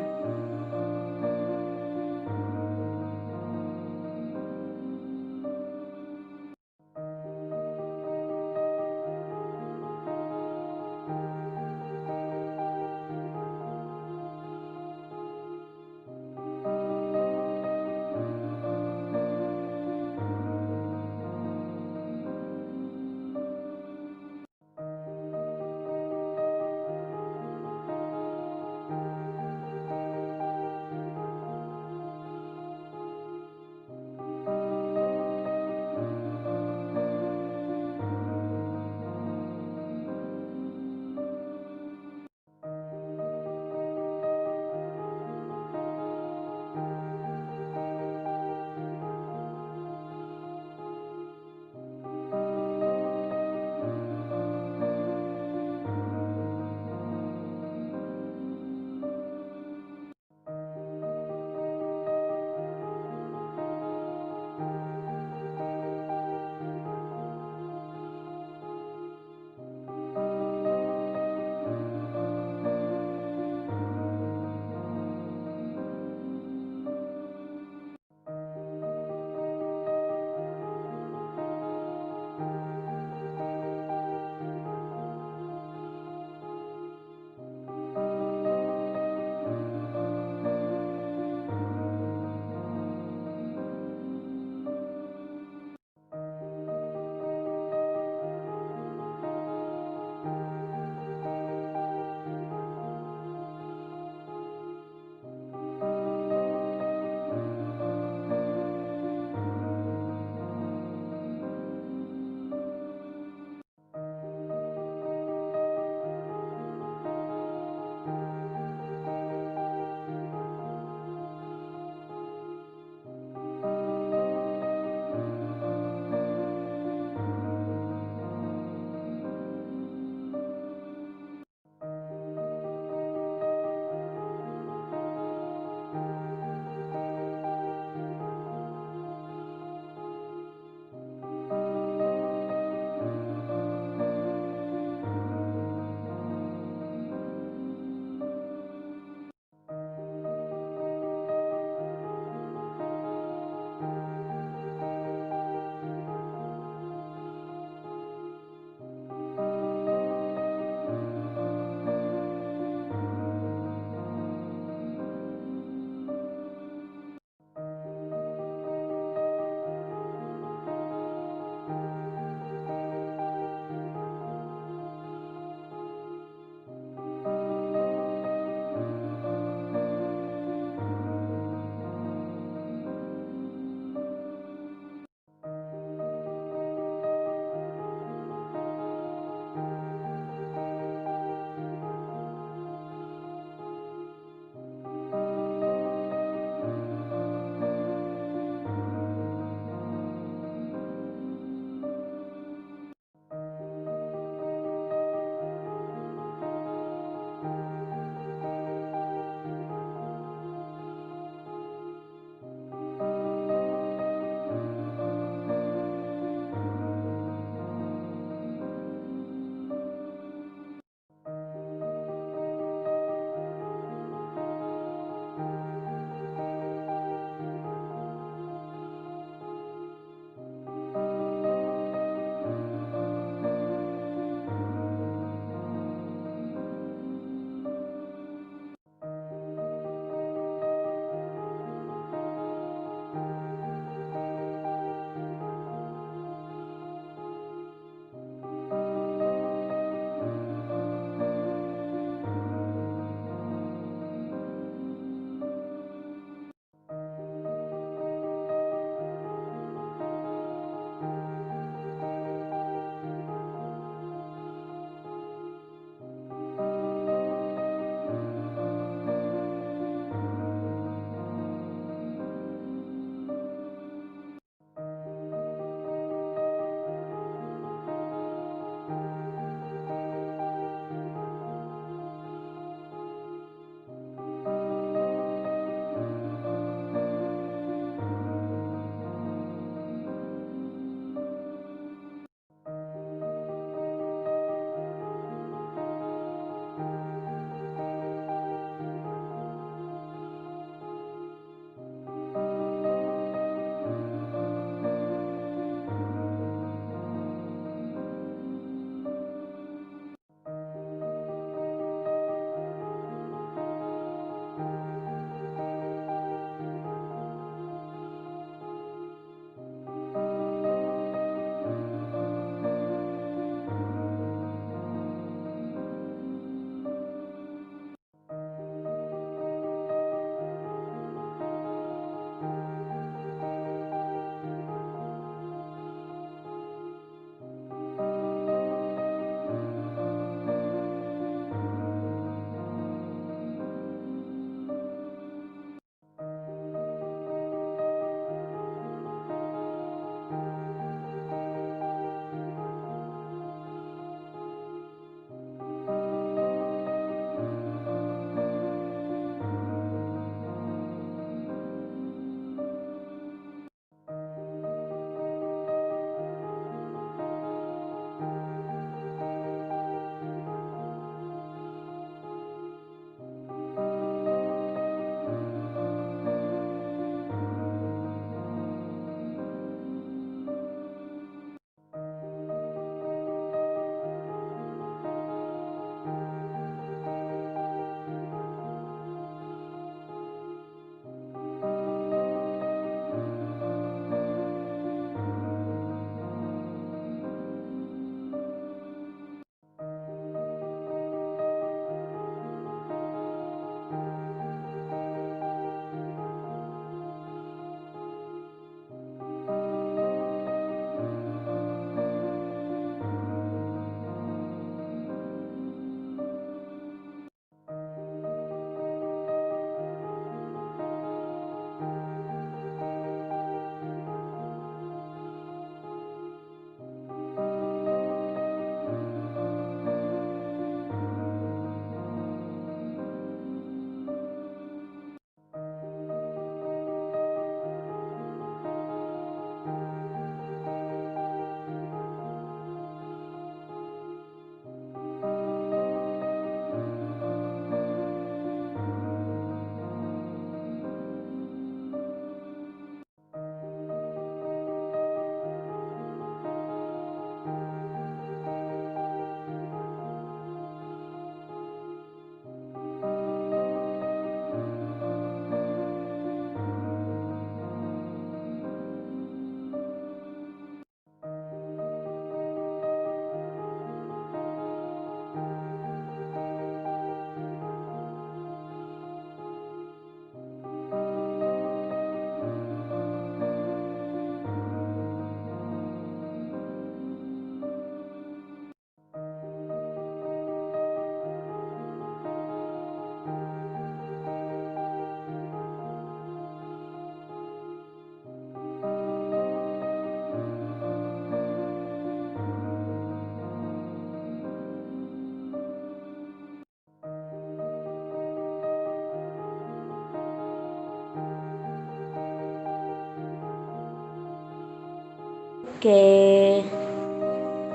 Oke,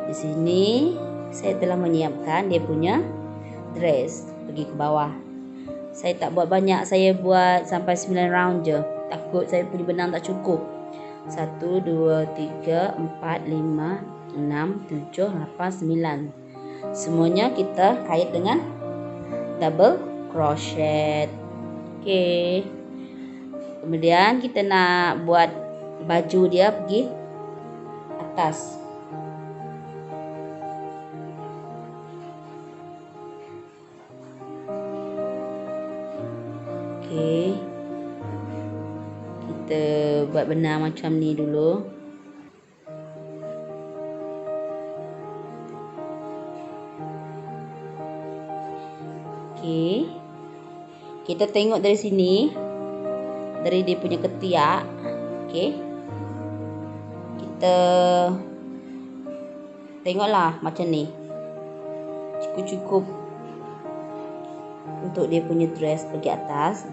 di sini saya telah menyiapkan dia punya dress. Pergi ke bawah. Saya tak buat banyak, saya buat sampai 9 round je. Takut saya punya benang tak cukup. 1, 2, 3, 4, 5, 6, 7, 8, 9. Semuanya kita kait dengan double crochet. Oke. Kemudian kita nak buat baju dia pergi atas. Oke. Kita buat benang macam ni dulu. Oke. Kita tengok dari sini, dari dia punya ketiak. Oke. Kita tengoklah macam ni. Cukup-cukup untuk dia punya dress pergi atas.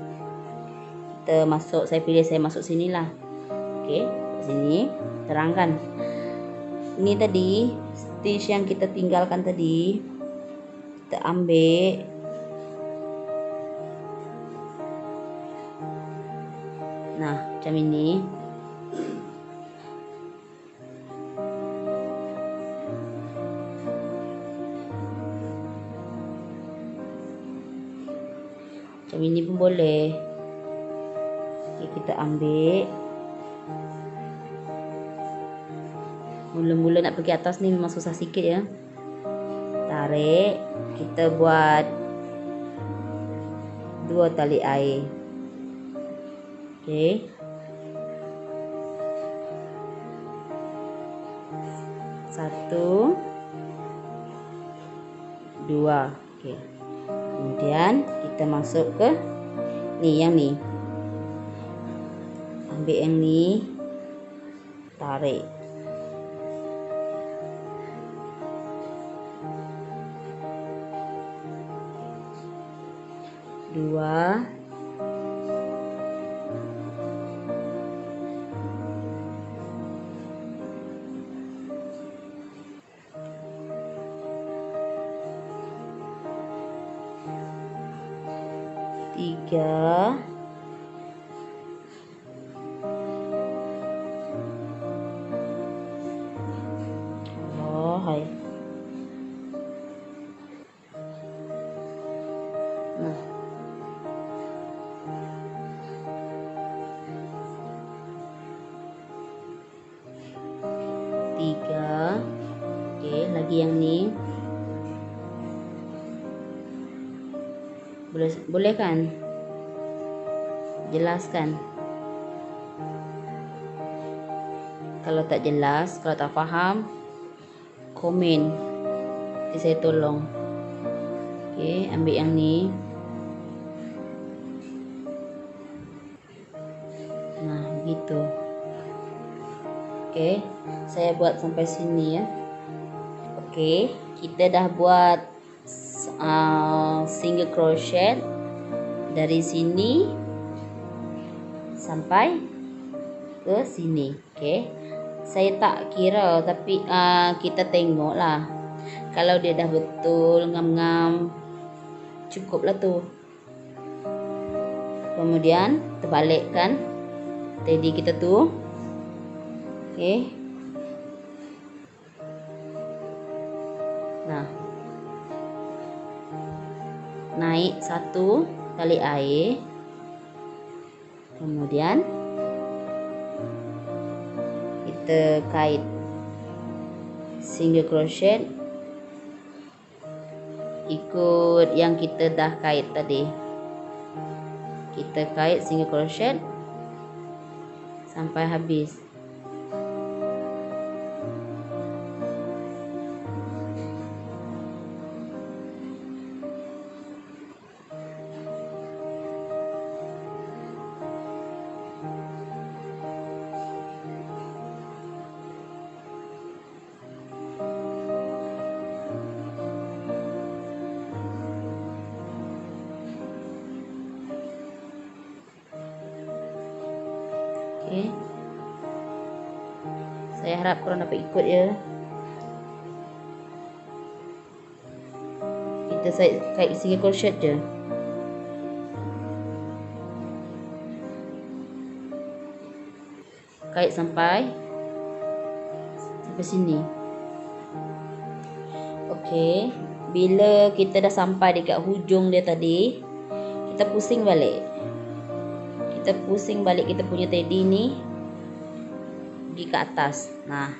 Kita masuk, saya masuk sinilah. Oke, sini terangkan. Ini tadi stitch yang kita tinggalkan tadi. Kita ambil. Nah, macam ini. Macam ini pun boleh. Oke, kita ambil. Mula-mula nak pergi atas ni memang susah sikit ya. Tarik. Kita buat 2 tali air. Oke. Satu, 2. Oke. Kemudian kita masuk ke yang ni. Ambil yang ni, tarik. Dua. Tiga. Oh, hai. Nah. Tiga. Oke, lagi yang ni. Boleh kan? Jelaskan. Kalau tak jelas, kalau tak faham, komen. Nanti saya tolong. Oke, ambil yang ni. Nah, gitu. Oke, saya buat sampai sini ya. Oke, kita dah buat single crochet dari sini sampai ke sini. Oke, saya tak kira, tapi kita tengoklah. Kalau dia dah betul ngam-ngam, cukuplah tu. Kemudian terbalikkan tadi kita tu. Oke. Nah, naik 1 tali air. Kemudian kita kait single crochet ikut yang kita dah kait tadi. Kita kait single crochet sampai habis. Oke. Saya harap korang dapat ikut ya. Kita kait single crochet je. Kait sampai sini. Okey, bila kita dah sampai dekat hujung dia tadi, kita pusing balik. Kita pusing balik kita punya teddy ni pergi ke atas. Nah.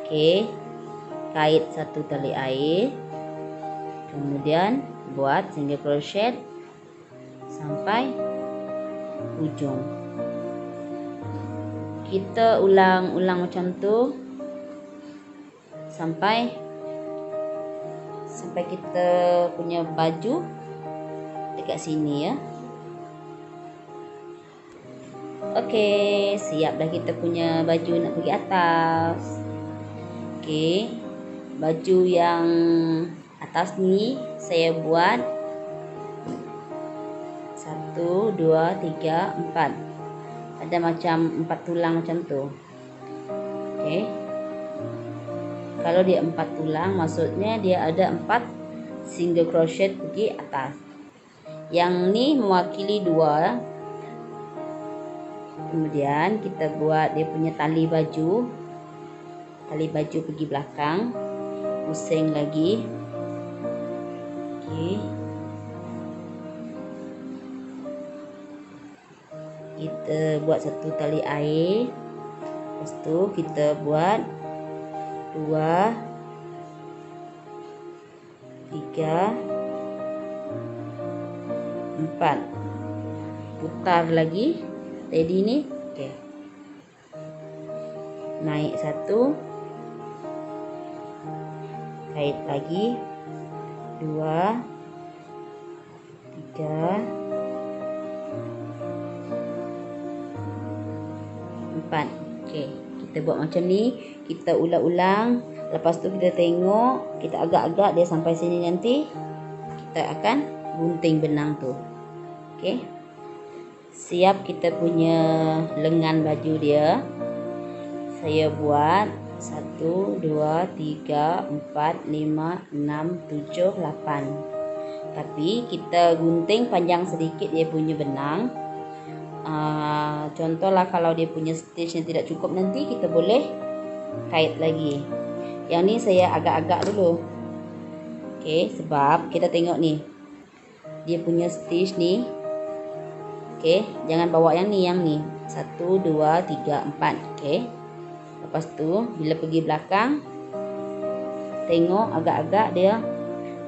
Okey. Kait satu tali air. Kemudian buat single crochet sampai ujung. Kita ulang-ulang macam tu sampai kita punya baju dekat sini ya. Okey, siap dah kita punya baju nak pergi atas. Okey, baju yang atas ni saya buat 1, 2, 3, 4. Ada macam 4 tulang macam tu. Okey. Kalau dia 4 tulang, maksudnya dia ada 4 single crochet pergi atas. Yang ni mewakili 2. Kemudian kita buat dia punya tali baju. Tali baju pergi belakang. Pusing lagi. Okey. Kita buat satu tali air. Lepas tu kita buat 2, 3, 4. Putar lagi teddy ni. Okey. Naik 1. Kait lagi. 2, 3, 4. Okey, kita buat macam ni, kita ulang-ulang. Lepas tu kita tengok, kita agak-agak dia sampai sini nanti kita akan gunting benang tu. Okey. Siap kita punya lengan baju dia. Saya buat 1, 2, 3, 4, 5, 6, 7, 8. Tapi kita gunting panjang sedikit dia punya benang. Contohlah kalau dia punya stitch yang tidak cukup, nanti kita boleh kait lagi. Yang ni saya agak-agak dulu. Okey, sebab kita tengok ni. Dia punya stitch ni. Okey, jangan bawa yang ni. 1, 2, 3, 4. Okey. Lepas tu bila pergi belakang, tengok agak-agak dia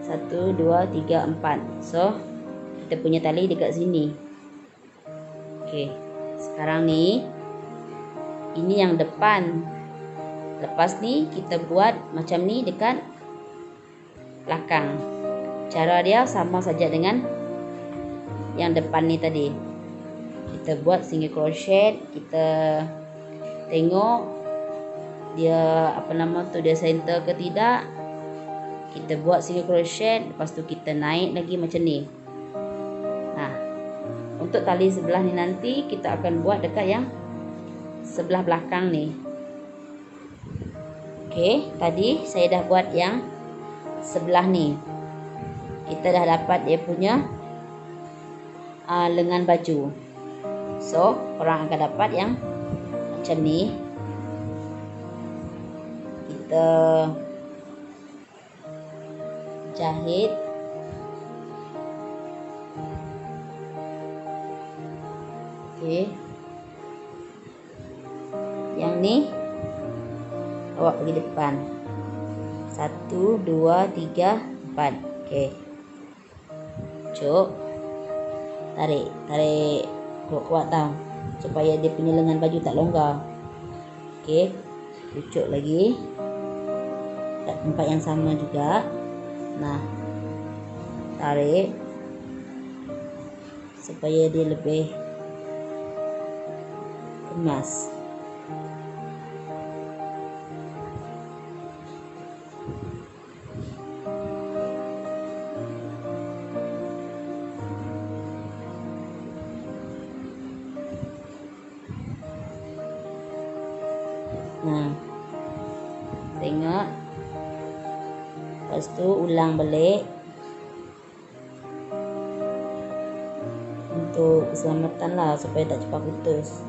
1, 2, 3, 4. So, kita punya tali dekat sini. Okey, sekarang ni ini yang depan. Lepas ni kita buat macam ni dekat belakang. Cara dia sama saja dengan yang depan ni tadi. Kita buat single crochet, kita tengok dia dia center ke tidak. Kita buat single crochet, lepas tu kita naik lagi macam ni. Nah, untuk tali sebelah ni nanti kita akan buat dekat yang sebelah belakang ni. Okey, tadi saya dah buat yang sebelah ni. Kita dah dapat dia punya lengan baju. So, korang akan dapat yang macam ni. Kita jahit. Okey. Yang ni bawa pergi depan. 1, 2, 3, 4. Okey. Cuk. Tarik kuat-kuat tau, supaya dia punya lengan baju tak longgar. Okey. Cucuk lagi kat tempat yang sama juga. Nah, tarik supaya dia lebih kemas. Nah, tengok. Lepas tu ulang balik untuk keselamatan lah, supaya tak cepat putus.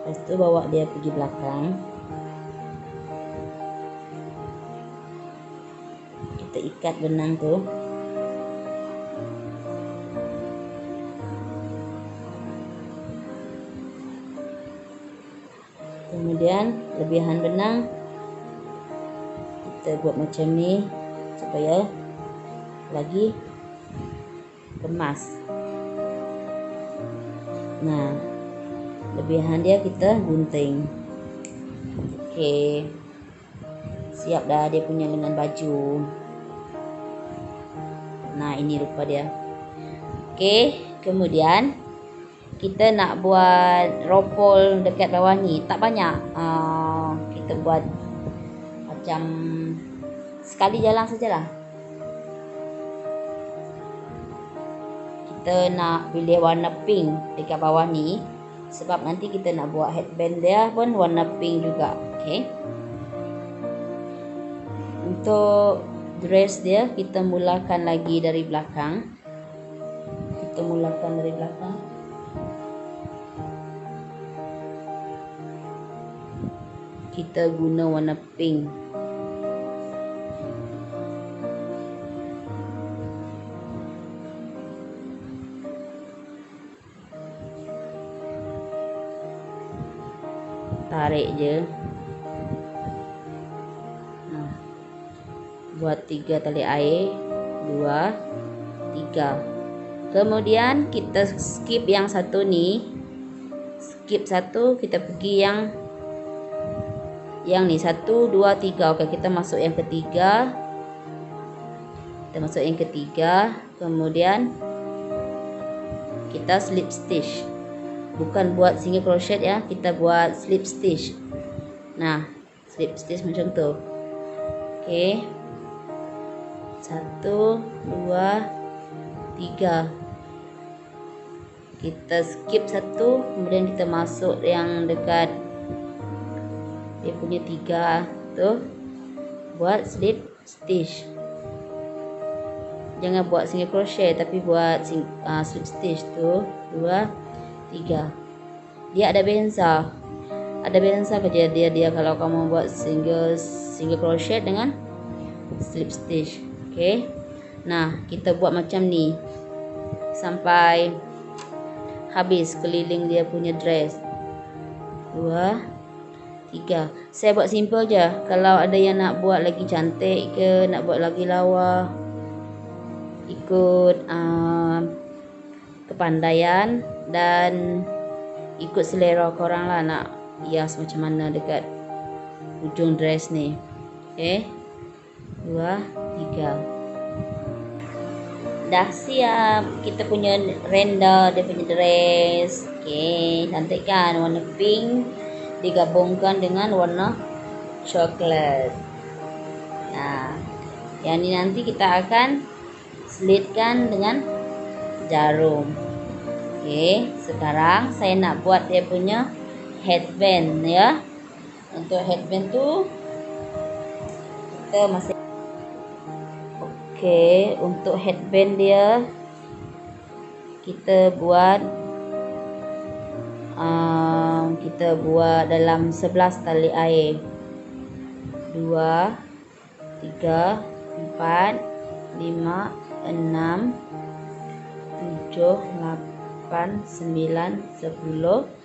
Lepas tu bawa dia pergi belakang. Kita ikat benang tu. Kemudian lebihan benang kita buat macam ni supaya lagi kemas. Nah, lebihan dia kita gunting. Okey, siap dah dia punya lengan baju. Nah, ini rupa dia. Okey, kemudian kita nak buat ropol dekat bawah ni, tak banyak. Kita buat macam sekali jalan sajalah. Kita nak pilih warna pink dekat bawah ni, sebab nanti kita nak buat headband dia pun warna pink juga. Okey. Untuk dress dia kita mulakan lagi dari belakang. Kita mulakan dari belakang. Kita guna warna pink. Tarik je. Nah, buat 3 tali air, 2, 3. Kemudian kita skip yang satu ni. Skip satu, kita pergi yang ni 1, 2, 3. Okey, kita masuk yang ketiga. Kemudian kita slip stitch. Bukan buat single crochet ya, kita buat slip stitch. Nah, slip stitch macam tu. Okey. 1, 2, 3. Kita skip satu, kemudian kita masuk yang dekat dia punya 3 tu, buat slip stitch. Jangan buat single crochet, tapi buat slip stitch tu. 2, 3. Dia ada beza kerja dia kalau kamu buat single crochet dengan slip stitch. Okey. Nah, kita buat macam ni sampai habis keliling dia punya dress. 2, 3. Saya buat simple je. Kalau ada yang nak buat lagi cantik ke, nak buat lagi lawa, ikut kepandaian dan ikut selera korang lah nak hias macam mana dekat ujung dress ni. Okey. 2, 3. Dah siap kita punya renda dia punya dress. Okey, cantik kan, warna pink digabungkan dengan warna coklat. Nah, yang ni nanti kita akan selitkan dengan jarum. Okey, sekarang saya nak buat dia punya headband ya. Untuk headband tu kita masih okey, untuk headband dia kita buat dalam 11 tali air. 2, 3, 4, 5, 6, 7, 8, 9, 10,